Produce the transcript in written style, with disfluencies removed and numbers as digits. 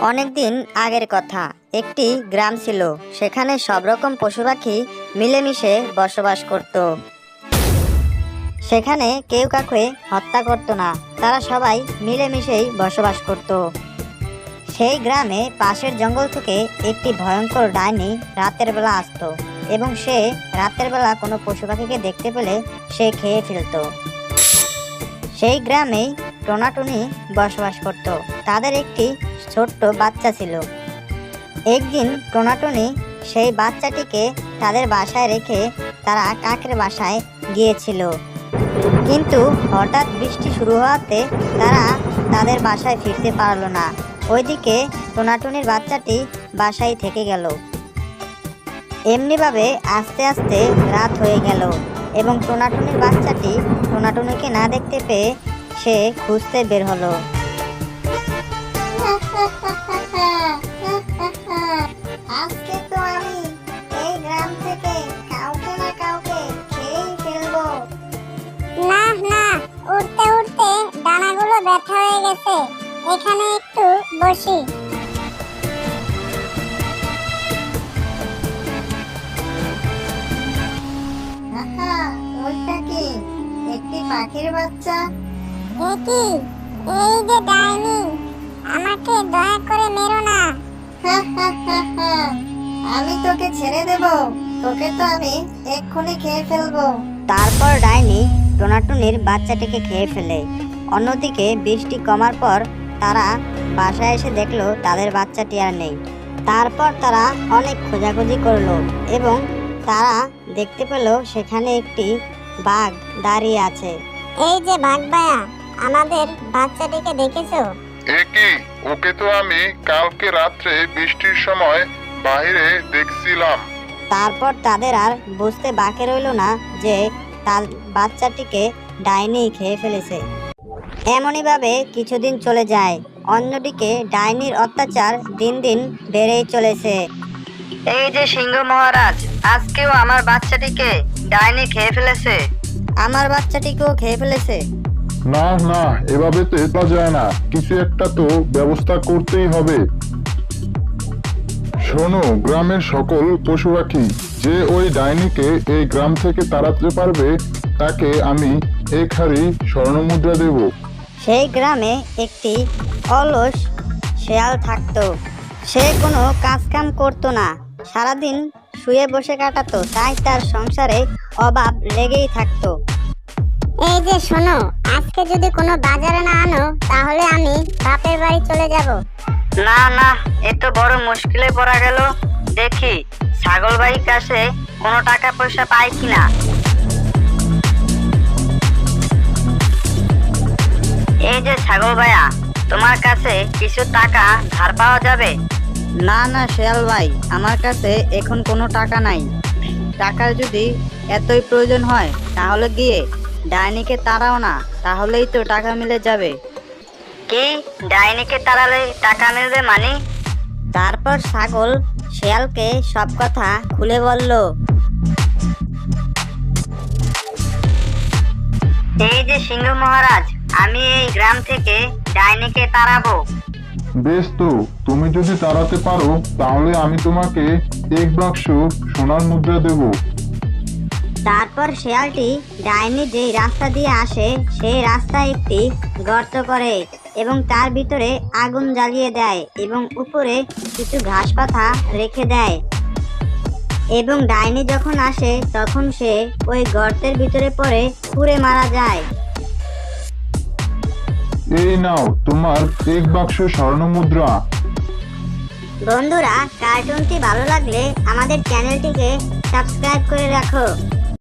অনেকদিন আগের কথা, একটি গ্রাম ছিল। সেখানে সব রকম পশু পাখি মিলেমিশে বসবাস করত। সেখানে কেউ কাউকে হত্যা করত না, তারা সবাই মিলেমিশেই বসবাস করত। সেই গ্রামে পাশের জঙ্গল থেকে একটি ভয়ঙ্কর ডাইনি রাতের বেলা আসতো এবং সে রাতের বেলা কোনো পশু পাখিকে দেখতে পেলে সে খেয়ে ফেলত। সেই গ্রামেই টোনাটুনি বসবাস করত। তাদের একটি ছোট্ট বাচ্চা ছিল। একদিন টোনাটুনি সেই বাচ্চাটিকে তাদের বাসায় রেখে তারা কাকের বাসায় গিয়েছিল। কিন্তু হঠাৎ বৃষ্টি শুরু হওয়াতে তারা তাদের বাসায় ফিরতে পারল না। ওইদিকে টোনাটুনির বাচ্চাটি বাসায় থেকে গেল। এমনিভাবে আস্তে আস্তে রাত হয়ে গেল এবং টোনাটুনির বাচ্চাটি টোনাটুনিকে না দেখতে পেয়ে সে খুঁজতে বের হলো। আজকে তো আমি এই গ্রাম থেকে কাউকে না কাউকে খেয়েই ফেলবো। না না, উঠতে উঠতে ডানাগুলো ব্যথা হয়ে গেছে, এখানে একটু বসি। ওইটা কি একটি পাখির বাচ্চা? এ কি? এই যে ডাইনি, আমাকে দয়া করে মেরো না। আমি তোকে ছেড়ে দেব, তোকে তো আমি এক্ষুনি খেয়ে ফেলবো। তারপর ডাইনি টোনাটুনির বাচ্চাটিকে খেয়ে ফেলে। অন্যদিকে বৃষ্টি কমার পর তারা বাসায় এসে দেখলো তাদের বাচ্চাটি আর নেই। তারপর তারা অনেক খোঁজাখুঁজি করলো এবং তারা দেখতে পেল সেখানে একটি বাঘ দাঁড়িয়ে আছে। এই যে বাঘ ভাইয়া, আমাদের বাচ্চাটিকে দেখেছো? একই, ওকে তো আমি কালকে রাত্রে বৃষ্টির সময় বাইরে দেখছিলাম। তারপর তাদের আর বুঝতে বাকি রইল না যে তার বাচ্চাটিকে ডাইনি খেয়ে ফেলেছে। এমনইভাবে কিছুদিন চলে যায়। অন্যদিকে ডাইনির অত্যাচার দিন দিন বেড়েই চলেছে। এই যে সিংহ মহারাজ, আজকেও আমার বাচ্চাটিকে ডাইনি খেয়ে ফেলেছে। আমার বাচ্চাটিকেও খেয়ে ফেলেছে। না না, এভাবে তো এটা যায় না, কিছু একটা তো ব্যবস্থা করতেই হবে। শোনো গ্রামের সকল পশু পাখি, যে ওই ডাইনিকে এই গ্রাম থেকে তাড়াতে পারবে তাকে আমি 1 হাড়ি স্বর্ণমুদ্রা দেব। সেই গ্রামে একটি অলস শেয়াল থাকতো। সে কোনো কাজকাম করতো না, সারাদিন শুয়ে বসে কাটাতো, তাই তার সংসারে অভাব লেগেই থাকতো। এই যে শোনো, আজকে যদি কোনো বাজারে না আনো তাহলে আমি বাপের বাড়ি চলে যাব। না না, এ তো বড় মুশকিলে পড়া গেল। দেখি ছাগল ভাইয়ের কাছে কোনো টাকা পয়সা পাই কিনা। এই যে ছাগল ভাইয়া, তোমার কাছে কিছু টাকা ধার পাওয়া যাবে? না না শেয়াল ভাই, আমার কাছে এখন কোনো টাকা নাই। টাকার যদি এতই প্রয়োজন হয় তাহলে গিয়ে ডাইনিকে তাড়াও না, তাহলেই তো টাকা মিলে যাবে। কি ডাইনিকে তাড়ালে টাকা মিলবে মানে? তারপর ছাগল শেয়ালকে সব কথা খুলে বলল। এই যে সিংহ মহারাজ, আমি এই গ্রাম থেকে ডাইনিকে তাড়াবো। বেশ, তো তুমি যদি তাড়াতে পারো তাহলে আমি তোমাকে 1 বাক্স সোনার মুদ্রা দেব। তারপর শেয়ালটি ডাইনি যেই রাস্তা দিয়ে আসে সেই রাস্তায় একটি গর্ত করে এবং তার ভিতরে আগুন জ্বালিয়ে দেয় এবং উপরে কিছু ঘাস পাতা রেখে দেয়। এবং ডাইনি যখন আসে তখন সে ওই গর্তের ভিতরে পড়ে পুড়ে মারা যায়। এই নাও তোমার 1 বাক্স স্বর্ণ মুদ্রা। বন্ধুরা, কার্টুনটি ভালো লাগলে আমাদের চ্যানেলটিকে সাবস্ক্রাইব করে রাখো।